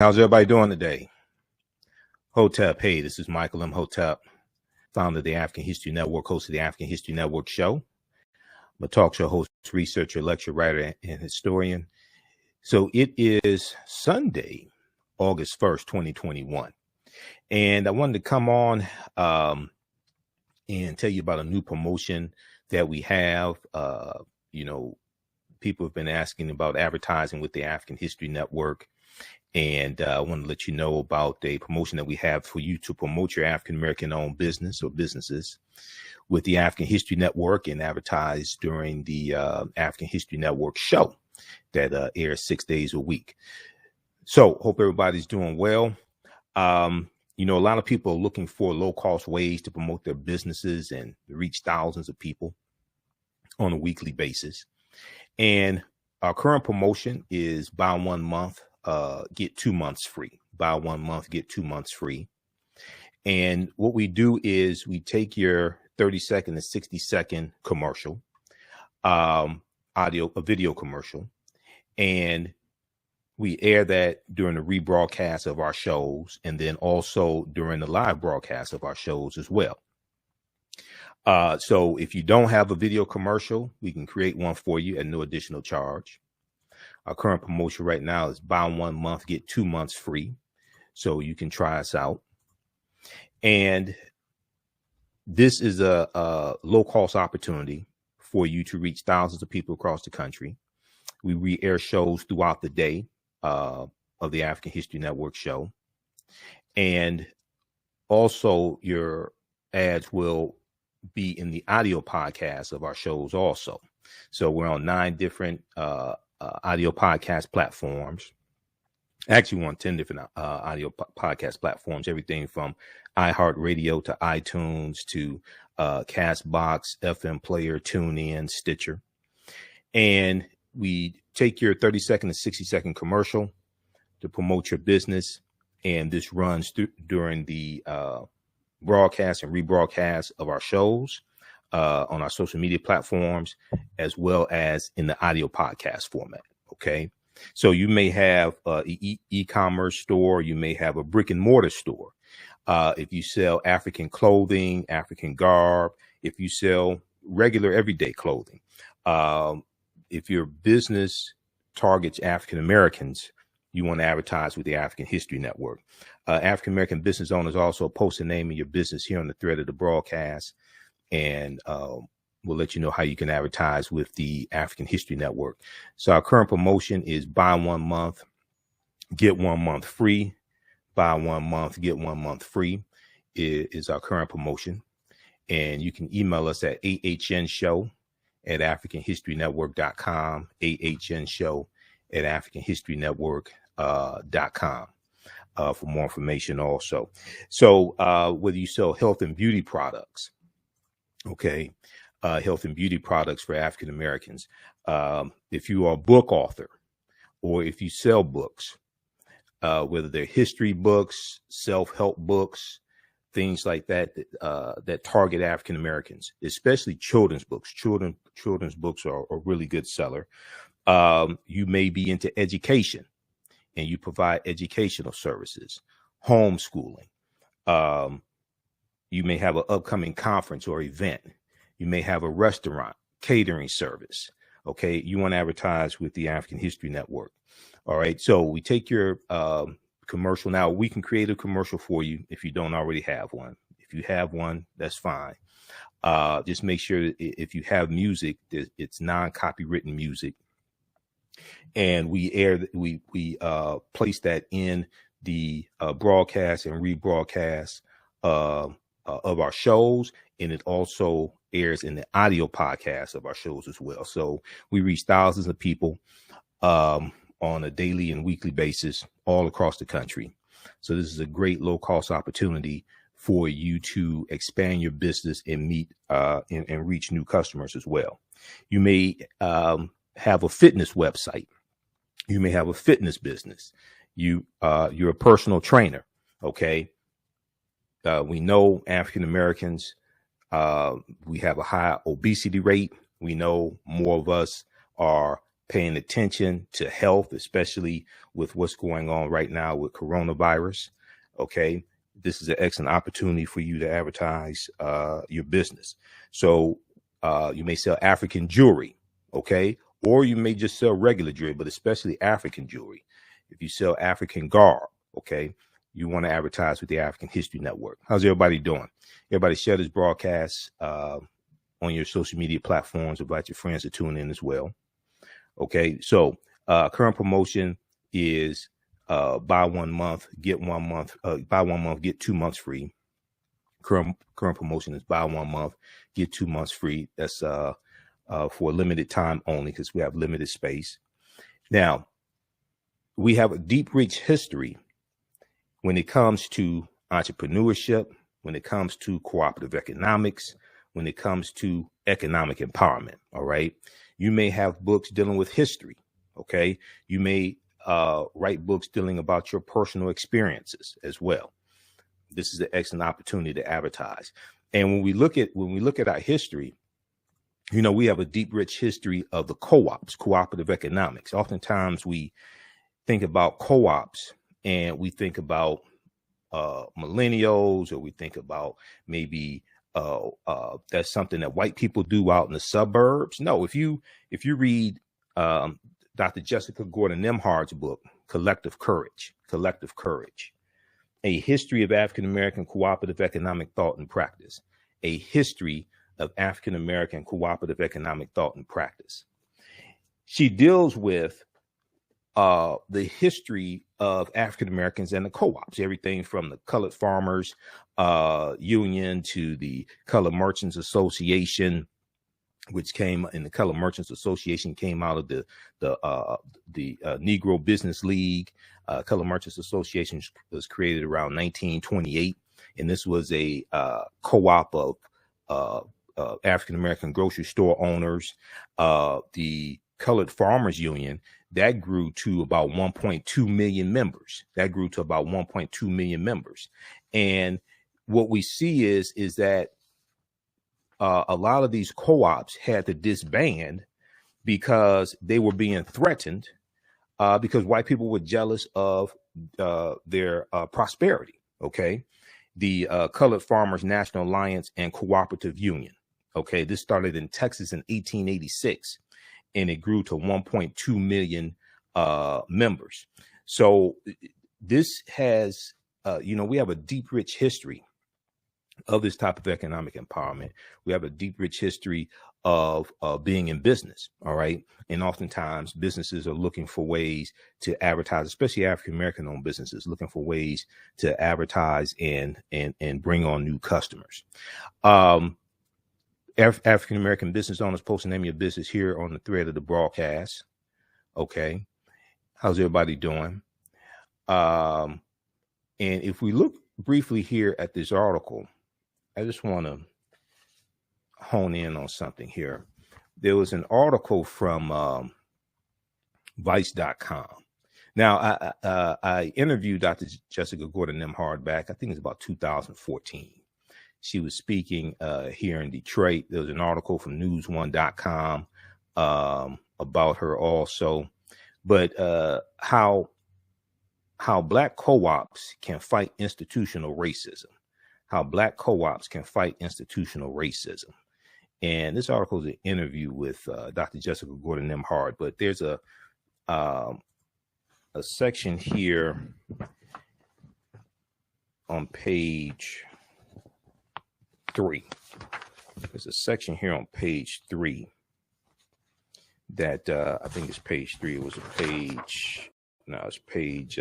How's everybody doing today? Hotep, hey, this is Michael M. Hotep, founder of the African History Network, host of the African History Network show. I'm a talk show host, researcher, lecturer, writer, and historian. So it is Sunday, August 1st, 2021. And I wanted to come on and tell you about a new promotion that we have. People have been asking about advertising with the African History Network. And I want to let you know about a promotion that we have for you to promote your African-American owned business or businesses with the African History Network and advertise during the African History Network show that airs 6 days a week. So hope everybody's doing well. A lot of people are looking for low cost ways to promote their businesses and reach thousands of people on a weekly basis. And our current promotion is buy 1 month, get 2 months free. Buy 1 month, get 2 months free. And what we do is we take your 30-second to 60-second commercial, a video commercial, and we air that during the rebroadcast of our shows, and then also during the live broadcast of our shows as well. So if you don't have a video commercial, we can create one for you at no additional charge. Our current promotion right now is buy 1 month, get 2 months free. So you can try us out. And this is a low cost opportunity for you to reach thousands of people across the country. We re-air shows throughout the day of the African History Network show. And also your ads will be in the audio podcast of our shows also. So we're on 9 different audio podcast platforms. Actually, we're on 10 different audio podcast platforms, everything from iHeartRadio to iTunes to Castbox, FM Player, TuneIn, Stitcher. And we take your 30-second to 60-second commercial to promote your business. And this runs during the broadcast and rebroadcast of our shows on our social media platforms, as well as in the audio podcast format. Okay. So you may have an e-commerce store. You may have a brick and mortar store. If you sell African clothing, African garb, if you sell regular everyday clothing, if your business targets African Americans, you want to advertise with the African History Network. African American business owners also post the name of your business here on the thread of the broadcast, and we'll let you know how you can advertise with the African History Network. So our current promotion is buy 1 month, get 1 month free. Buy 1 month, get 1 month free is our current promotion. And you can email us at AHNshow@AfricanHistoryNetwork.com, AHNshow@AfricanHistoryNetwork.com for more information also. So whether you sell health and beauty products, okay, health and beauty products for African Americans, if you are a book author or if you sell books, whether they're history books, self-help books, things like that, that target African Americans, especially children's books. Children's books are a really good seller. You may be into education and you provide educational services, homeschooling. You may have an upcoming conference or event. You may have a restaurant, catering service. Okay, you want to advertise with the African History Network. All right, so we take your commercial. Now, we can create a commercial for you if you don't already have one. If you have one, that's fine. Just make sure that if you have music, it's non-copywritten music. And we place that in the broadcast and rebroadcast of our shows. And it also airs in the audio podcast of our shows as well. So we reach thousands of people on a daily and weekly basis all across the country. So this is a great low cost opportunity for you to expand your business and meet and reach new customers as well. You may have a fitness website. You may have a fitness business. You're a personal trainer. Okay. We know African Americans, we have a high obesity rate. We know more of us are paying attention to health, especially with what's going on right now with coronavirus. Okay. This is an excellent opportunity for you to advertise your business. So you may sell African jewelry, okay? Or you may just sell regular jewelry, but especially African jewelry. If you sell African garb, okay, you want to advertise with the African History Network. How's everybody doing? Everybody share this broadcast on your social media platforms. Invite your friends to tune in as well. Okay, so current promotion is buy 1 month, get 1 month, buy 1 month, get 2 months free. Current promotion is buy 1 month, get 2 months free. That's for a limited time only because we have limited space. Now, we have a deep, rich history when it comes to entrepreneurship, when it comes to cooperative economics, when it comes to economic empowerment. All right. You may have books dealing with history. Okay. You may write books dealing about your personal experiences as well. This is an excellent opportunity to advertise. And when we look at our history, you know, we have a deep, rich history of the co-ops, cooperative economics. Oftentimes we think about co-ops and we think about millennials, or we think about maybe that's something that white people do out in the suburbs. No, if you read Dr. Jessica Gordon Nimhard's book, Collective Courage, A History of African American Cooperative Economic Thought and Practice, a history of African American cooperative economic thought and practice. She deals with the history of African Americans and the co-ops, everything from the Colored Farmers Union to the Colored Merchants Association, which came in the Colored Merchants Association came out of the Negro Business League. Colored Merchants Association was created around 1928, and this was a co-op of African American grocery store owners. The Colored Farmers Union, that grew to about 1.2 million members. And what we see is that a lot of these co-ops had to disband because they were being threatened because white people were jealous of their prosperity. Okay. The Colored Farmers National Alliance and Cooperative Union. Okay. This started in Texas in 1886 and it grew to 1.2 million members. So this has, we have a deep, rich history of this type of economic empowerment. We have a deep, rich history of being in business. All right. And oftentimes businesses are looking for ways to advertise, especially African-American owned businesses, looking for ways to advertise and bring on new customers. African-American business owners, post the name of your business here on the thread of the broadcast. Okay. How's everybody doing? And if we look briefly here at this article, I just want to hone in on something here. There was an article from Vice.com. Now, I interviewed Dr. Jessica Gordon Nimhard back, I think it's about 2014. She was speaking here in Detroit. There was an article from news1.com about her also. But how Black co-ops can fight institutional racism. And this article is an interview with Dr. Jessica Gordon Nimhard, but there's a section here on page 3. There's a section here on page 3 that I think it's page 3. It was a page. No, it's page.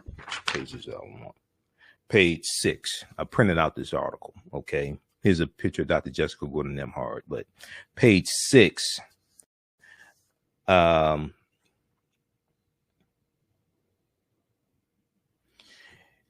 Which pages I want? Page 6. I printed out this article. Okay. Here's a picture of Dr. Jessica Gordon Nimhard, but page 6.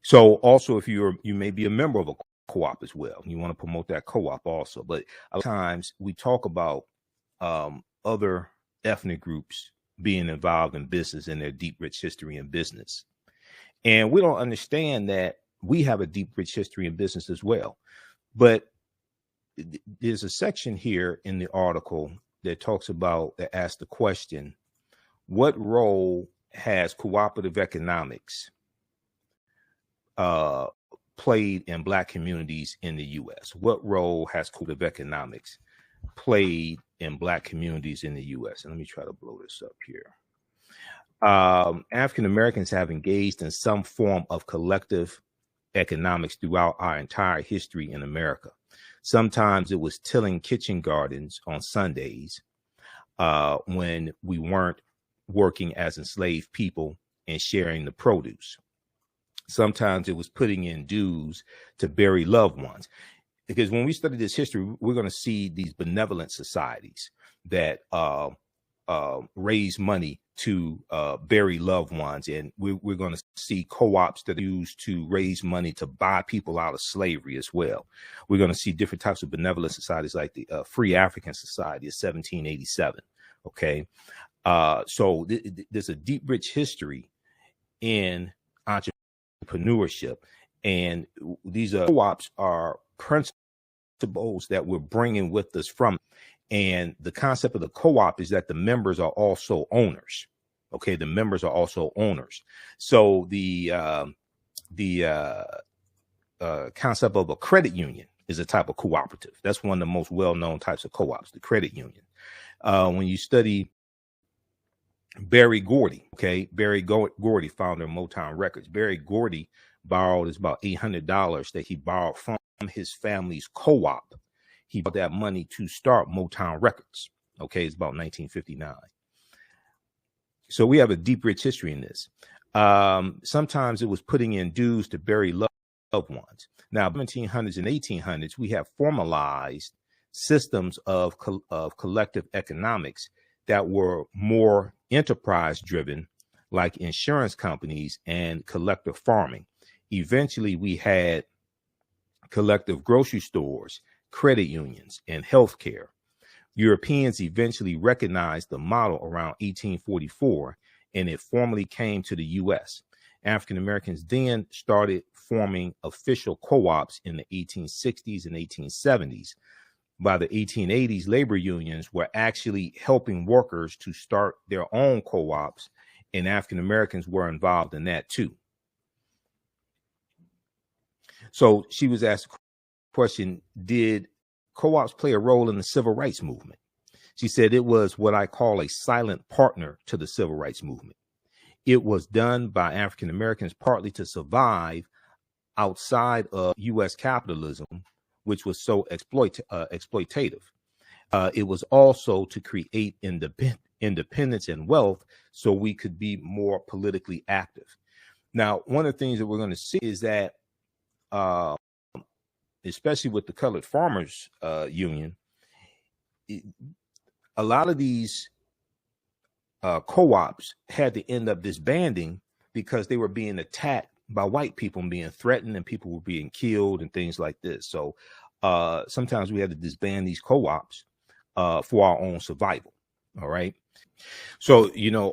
So also, if you may be a member of a co-op as well, you want to promote that co-op also. But a lot of times we talk about other ethnic groups being involved in business and their deep, rich history in business. And we don't understand that we have a deep, rich history in business as well. But there's a section here in the article that talks about, that asks the question, what role has cooperative economics played in Black communities in the U.S.? What role has cooperative economics played in Black communities in the U.S.? And let me try to blow this up here. African Americans have engaged in some form of collective economics throughout our entire history in America. Sometimes it was tilling kitchen gardens on Sundays when we weren't working as enslaved people and sharing the produce. Sometimes it was putting in dues to bury loved ones. Because when we study this history, we're going to see these benevolent societies that raise money to bury loved ones. And we're going to see co-ops that are used to raise money to buy people out of slavery as well. We're going to see different types of benevolent societies like the Free African Society of 1787. Okay. So there's a deep, rich history in entrepreneurship. And these co-ops are principles that we're bringing with us from. And the concept of the co-op is that the members are also owners. Okay, the members are also owners. So the concept of a credit union is a type of cooperative. That's one of the most well-known types of co-ops, the credit union. When you study Berry Gordy, okay, Berry Gordy, founder of Motown Records. Berry Gordy borrowed about $800 that he borrowed from his family's co-op. He bought that money to start Motown Records. Okay, it's about 1959. So we have a deep, rich history in this. Sometimes it was putting in dues to bury loved ones. Now, 1700s and 1800s, we have formalized systems of collective economics that were more enterprise driven, like insurance companies and collective farming. Eventually, we had collective grocery stores, credit unions, and healthcare. Europeans eventually recognized the model around 1844, and it formally came to the U.S. African Americans then started forming official co-ops in the 1860s and 1870s. By the 1880s, labor unions were actually helping workers to start their own co-ops, and African Americans were involved in that too. So she was asked the question, did co-ops play a role in the civil rights movement? She said it was what I call a silent partner to the civil rights movement. It was done by African Americans partly to survive outside of U.S. capitalism, which was so exploitative. It was also to create independence and wealth so we could be more politically active. Now, one of the things that we're going to see is that especially with the Colored Farmers Union, a lot of these co-ops had to end up disbanding because they were being attacked by white people and being threatened, and people were being killed and things like this. So sometimes we had to disband these co-ops for our own survival. All right. So,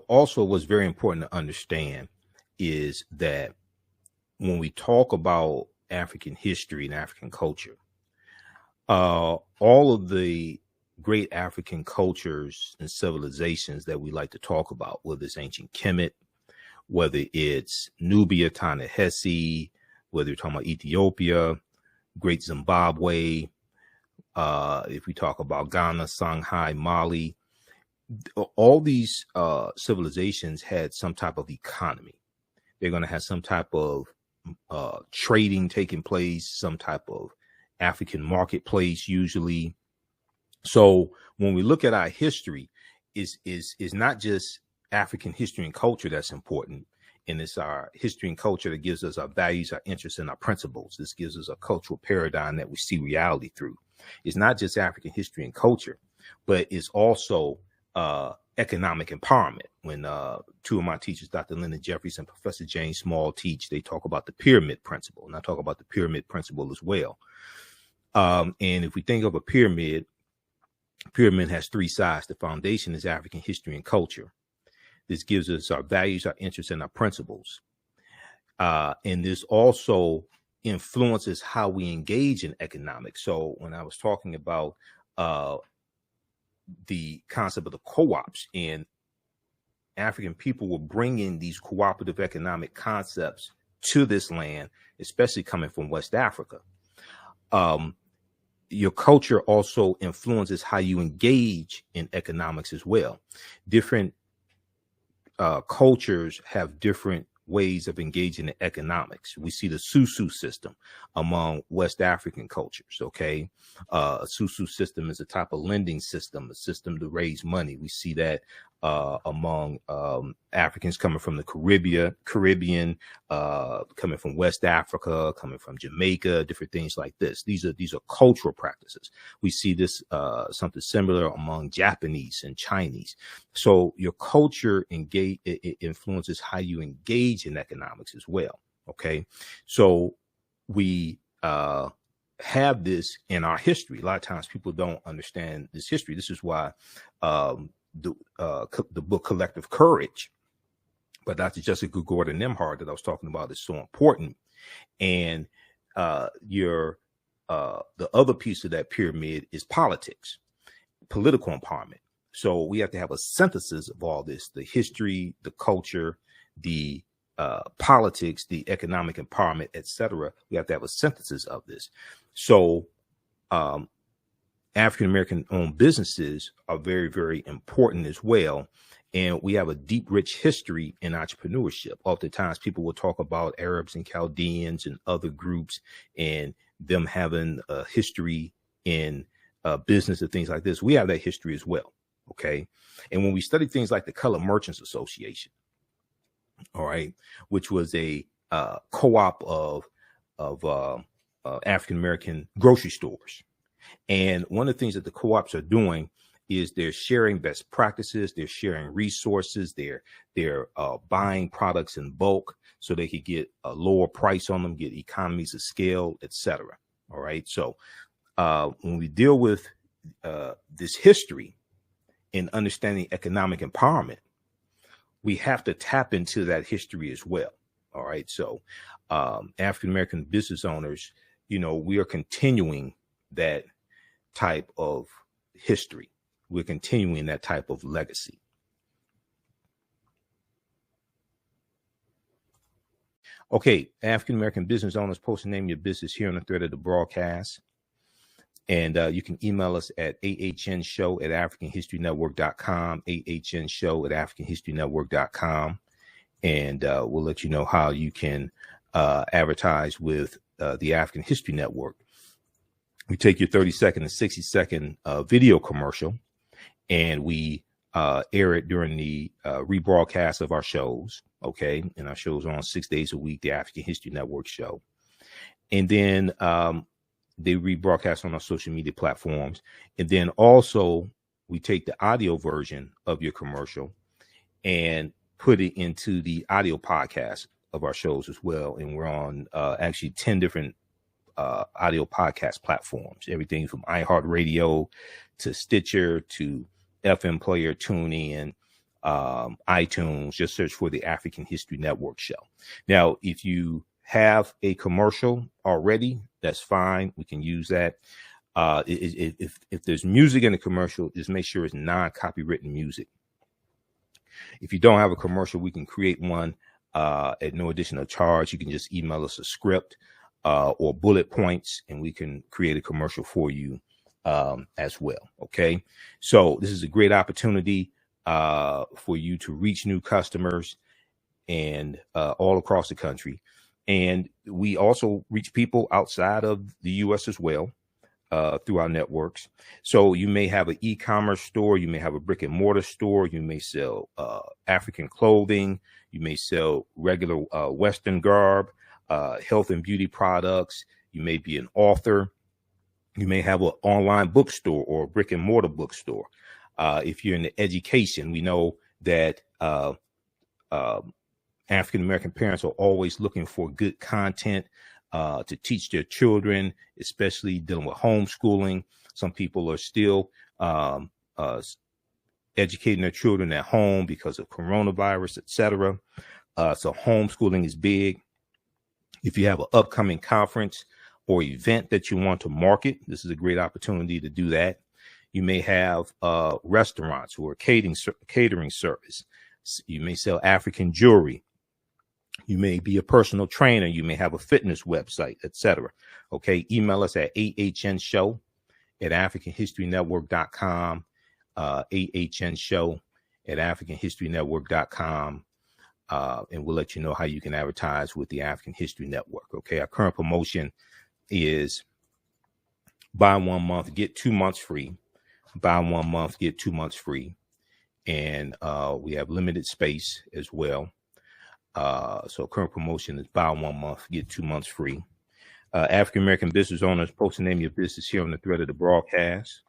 also what's very important to understand is that when we talk about African history and African culture, all of the great African cultures and civilizations that we like to talk about, whether it's ancient Kemet, whether it's Nubia, Ta-Nehisi, whether you're talking about Ethiopia, Great Zimbabwe, if we talk about Ghana, Songhai, Mali, all these civilizations had some type of economy. They're going to have some type of trading taking place, some type of African marketplace usually. So when we look at our history, is not just African history and culture that's important, and it's our history and culture that gives us our values, our interests, and our principles. This gives us a cultural paradigm that we see reality through. It's not just African history and culture, but it's also economic empowerment. When two of my teachers, Dr. Lyndon Jeffries and Professor James Small, teach, they talk about the pyramid principle, and I talk about the pyramid principle as well. And if we think of a pyramid has three sides. The foundation is African history and culture. This gives us our values, our interests, and our principles. And this also influences how we engage in economics. So when I was talking about the concept of the co-ops, and African people were bringing these cooperative economic concepts to this land, especially coming from West Africa. Your culture also influences how you engage in economics as well. Different cultures have different ways of engaging in economics. We see the Susu system among West African cultures. Okay. A Susu system is a type of lending system, a system to raise money. We see that among Africans coming from the Caribbean, coming from West Africa, coming from Jamaica, different things like this. These are cultural practices. We see this something similar among Japanese and Chinese. So your culture influences how you engage in economics as well. Okay, so we have this in our history. A lot of times people don't understand this history. This is why the book Collective Courage by Dr. Jessica Gordon Nimhard that I was talking about is so important. And the other piece of that pyramid is politics, political empowerment. So we have to have a synthesis of all this: the history, the culture, the politics, the economic empowerment, etc. We have to have a synthesis of this. So African-American owned businesses are very, very important as well. And we have a deep, rich history in entrepreneurship. Oftentimes people will talk about Arabs and Chaldeans and other groups and them having a history in business and things like this. We have that history as well. Okay. And when we study things like the Colored Merchants Association, all right, which was a co-op of African-American grocery stores. And one of the things that the co-ops are doing is they're sharing best practices, they're sharing resources, they're buying products in bulk so they could get a lower price on them, get economies of scale, etc. All right. So when we deal with this history in understanding economic empowerment, we have to tap into that history as well. All right. So African-American business owners, we are continuing that type of history. We're continuing that type of legacy. Okay, African-American business owners, post the name of your business here on the thread of the broadcast. And you can email us at AHNshow@AfricanHistoryNetwork.com, AHNshow@AfricanHistoryNetwork.com. And we'll let you know how you can advertise with the African History Network. We take your 30-second and 60-second video commercial, and we air it during the rebroadcast of our shows. Okay. And our shows are on 6 days a week, the African History Network show. And then they rebroadcast on our social media platforms. And then also we take the audio version of your commercial and put it into the audio podcast of our shows as well. And we're on actually 10 different audio podcast platforms, everything from iHeartRadio to Stitcher to FM Player, TuneIn, iTunes. Just search for the African History Network show. Now, if you have a commercial already, that's fine. We can use that. If there's music in the commercial, just make sure it's non-copywritten music. If you don't have a commercial, we can create one at no additional charge. You can just email us a script or bullet points, and we can create a commercial for you as well. Okay. So this is a great opportunity for you to reach new customers and all across the country. And we also reach people outside of the U.S. as well through our networks. So you may have an e-commerce store, you may have a brick and mortar store, you may sell African clothing, you may sell regular Western garb, health and beauty products. You may be an author. You may have an online bookstore or a brick and mortar bookstore. If you're in the education, we know that African-American parents are always looking for good content to teach their children, especially dealing with homeschooling. Some people are still educating their children at home because of coronavirus, etc. So homeschooling is big. If you have an upcoming conference or event that you want to market, this is a great opportunity to do that. You may have restaurants or catering service. You may sell African jewelry. You may be a personal trainer. You may have a fitness website, etc. Okay. Email us at AHNShow@AfricanHistoryNetwork.com. AHNShow@AfricanHistoryNetwork.com. And we'll let you know how you can advertise with the African History Network. Okay. Our current promotion is buy 1 month, get 2 months free. Buy 1 month, get 2 months free. And we have limited space as well. So current promotion is buy 1 month, get 2 months free. African American business owners, post the name of your business here on the thread of the broadcast.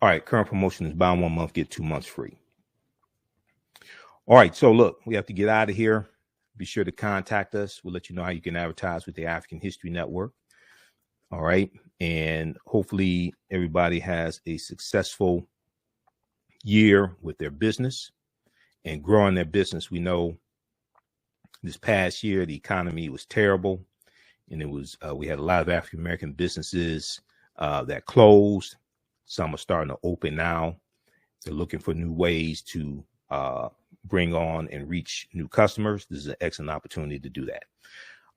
All right, current promotion is buy 1 month, get 2 months free. All right, so look, we have to get out of here. Be sure to contact us. We'll let you know how you can advertise with the African History Network. All right, and hopefully everybody has a successful year with their business and growing their business. We know this past year the economy was terrible, and it was we had a lot of African American businesses that closed. Some are starting to open now. They're looking for new ways to bring on and reach new customers. This is an excellent opportunity to do that.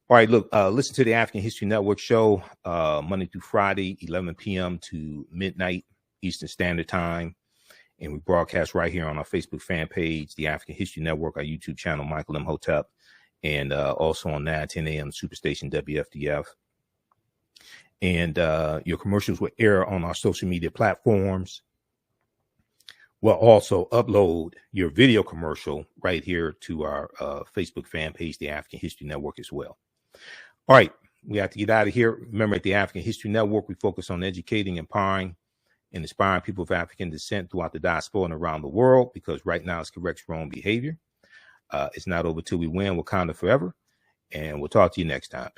All right, look, listen to the African History Network show Monday through Friday, 11 p.m. to midnight Eastern Standard Time. And we broadcast right here on our Facebook fan page, the African History Network, our YouTube channel, Michael M. Hotep, and also on 9:10 a.m. Superstation WFDF. And your commercials will air on our social media platforms. We'll also upload your video commercial right here to our Facebook fan page, the African History Network, as well. All right, we have to get out of here. Remember, at the African History Network, we focus on educating, empowering, and inspiring people of African descent throughout the diaspora and around the world, because right now it's correct wrong behavior. It's not over till we win. Wakanda forever. And we'll talk to you next time.